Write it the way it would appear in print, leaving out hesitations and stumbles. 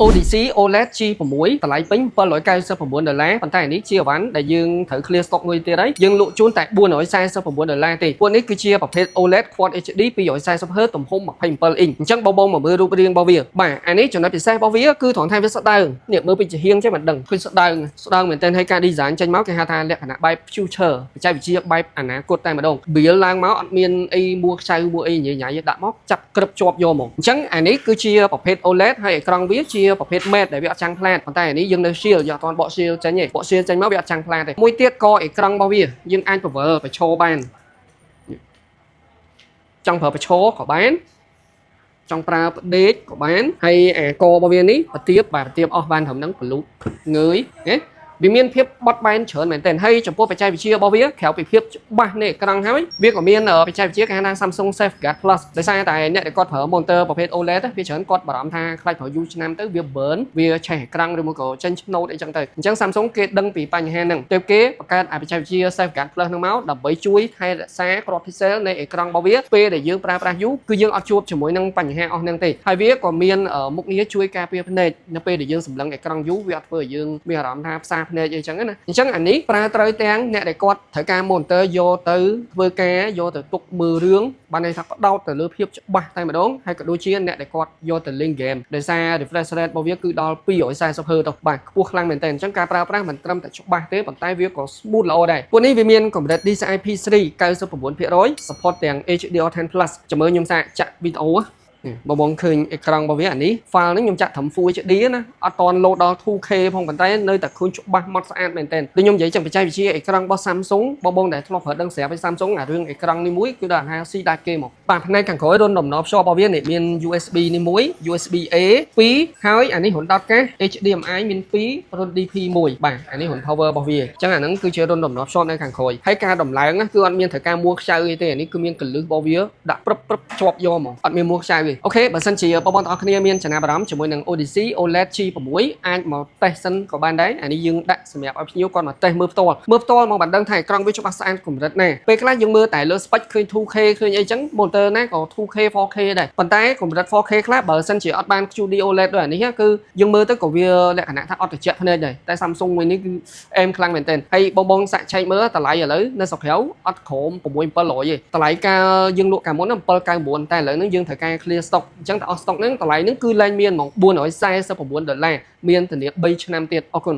Odyssey OLED G6 តម្លៃពេញ$799ប៉ុន្តែនេះជាអវ៉ាន់ដែលយើងត្រូវ clear stock មួយទៀតហើយយើងលក់ជូនតែ$449ទេពួកនេះគឺជាប្រភេទ OLED Quad HD 240Hz ទំហំ27អ៊ីងអញ្ចឹងបងមកមើលរូបរាងរបស់វាបាទអានេះចំណុចពិសេសរបស់វាគឺត្រង់ថាវាស្ដើងនេះមើលពីជាហៀងចេះមិនដឹងឃើញស្ដើងមែនទែនហើយការ design ចេញមកគេហៅថាលក្ខណៈបែប future បច្ចេកវិទ្យាបែបអនាគតតែម្ដង build ឡើងមកអត់មានអីមួខ្ចៅមួអីញ៉ៃដាក់មកចាប់ក្រឹបជាប់យកមកអញ្ចឹងអានេះគឺជាប្រភេទ OLED ហើយអេក្រង់វាជាប្រភេទ matte ដែលវាអត់ចាំងផ្លាតប៉ុន្តែអានេះយើងនៅ shield យើងអត់ទាន់បក shield ចេញទេបក shield ចេញមកវាអត់ចាំងផ្លាតទេមួយទៀតក៏អេក្រង់របស់វាយើងអាចពង្រើបញ្ឈរបានចង់ប្រើបញ្ឈរក៏បានចង់ប្រើផ្ដេកក៏បានហើយអាករបស់វានេះប្រទៀបអស់បានត្រឹមហ្នឹងប្លូតងើយណាវាមានភាពបត់បែនច្រើនមែនទែនហើយចំពោះបច្ចេកវិទ្យារបស់វាក្រៅពីភាពច្បាស់នៃអេក្រង់ហើយវាក៏មានបច្ចេកវិទ្យាគេហៅថា Samsung Safeguard Plus ដោយសារតែអ្នកដែលគាត់ប្រើ monitor ប្រភេទ OLED វាច្រើនគាត់បារម្ភថាខ្លាចប្រើយូរឆ្នាំទៅវា burn វាឆេះអេក្រង់ឬមកក៏ចេញឆ្នូតអីចឹងទៅអញ្ចឹង Samsung គេដឹងពីបញ្ហាហ្នឹងទើបគេបង្កើតបច្ចេកវិទ្យា Safeguard Plus ហ្នឹងមកដើម្បីជួយថែរក្សាគ្រាប់ pixel នៃអេក្រង់របស់វាពេលដែលយើងប្រើប្រាស់យូរគឺយើងអត់ជួបជាមួយនឹងបញ្ហាអស់ហ្នឹងទេហើយវាក៏មានមុខងារជួយការពារភ្នែកនៅពេលដែលយើងសម្លឹងអេក្រង់យូរវាអត់ធ្វើឲ្យយើងមានអារម្មណ៍ថាផ្សាភ្នែកអីចឹងណាអញ្ចឹងអានេះប្រើត្រូវទាំងអ្នកដែលគាត់ត្រូវការ monitor យកទៅធ្វើការយកទៅទុកមើលរឿងបានន័យថាផ្ដោតទៅលើភាពច្បាស់តែម្ដងហើយក៏ដូចជាអ្នកដែលគាត់យកទៅលេង game ដោយសារ refresh rate របស់វាគឺដល់240Hz ទៅបាទខ្ពស់ខ្លាំងមែនតើអញ្ចឹងការប្រើប្រាស់មិនត្រឹមតែច្បាស់ទេប៉ុន្តែវាក៏ smooth ល្អដែរពួកនេះវាមានកម្រិត DCI-P3 99% support ទាំង HDR10 Plus ចាំមើលខ្ញុំសាកចាក់វីដេអូបងឃើញអេក្រង់របស់វាអានេះ file ហ្នឹងខ្ញុំចាក់ត្រឹម Full HD ណាអត់តន់លោតដល់ 2K ផងប៉ុន្តែនៅតែឃើញច្បាស់ម៉ត់ស្អាតមែនទែនដូចខ្ញុំនិយាយចឹងបច្ចេកវិទ្យាអេក្រង់របស់ Samsung បងដែលធ្លាប់ប្រើដឹងស្រាប់ពី Samsung អារឿងអេក្រង់នេះមួយគឺដល់ថាស៊ីដាច់គេមកបាទផ្នែកខាងក្រោយរុនដំណភ្ជាប់របស់វានេះមាន USB នេះមួយ USB A 2ហើយអានេះរុនដោតកាស HDMI មាន2រុន DP 1បាទអានេះរុន power របស់វាអញ្ចឹងអាហ្នឹងគឺជារុនដំណភ្ជាប់នៅខាងក្រោយហើយការដំឡើងគឺអត់មានត្រូវការមួខ្ចៅអីទេអានេះគឺមានកលឹះរបស់វាដាក់ព្រឹបជាប់យកមកអត់មានមួខ្ចៅទេអូខេបើសិនជាបងប្អូនទាំងអស់គ្នាមានចំណាប់អារម្មណ៍ជាមួយនឹង Odyssey OLED G6 អាចមកតេស្តសិនក៏បានដែរអានេះយើងដាក់សម្រាប់ឲ្យភ្ញៀវគាត់មកតេស្តមើលផ្ទាល់មកបានដឹងថាអេក្រង់វាច្បាស់ស្អាតកម្រិតណាពេលខ្លះយើងមើលតែលើ spec ឃើញ 2K ឃើញអីចឹង monitor ណាក៏ 2K 4K ដែរប៉ុន្តែកម្រិត 4K ខ្លះបើសិនជាអត់បាន QD OLED ដូចអានេះគឺយើងមើលទៅក៏វាលក្ខណៈថាអត់ត្រជាក់ភ្នែកដែរតែ Samsung មួយនេះគឺអែមខ្លាំងមែនទែនហើយបងសាក់ឆែកមើលតម្លៃឥឡូវនៅស្រុកក្រៅអត់ក្រោម6700ទេតម្លៃកាលយើងលក់កាលមុន799តែឥឡូវហ្នឹងយើងត្រូវការ clear stock អញ្ចឹងតែអស់ stock ហ្នឹងតម្លៃហ្នឹងគឺឡើងមានហ្មង$449មានធានា3ឆ្នាំទៀតអរគុណ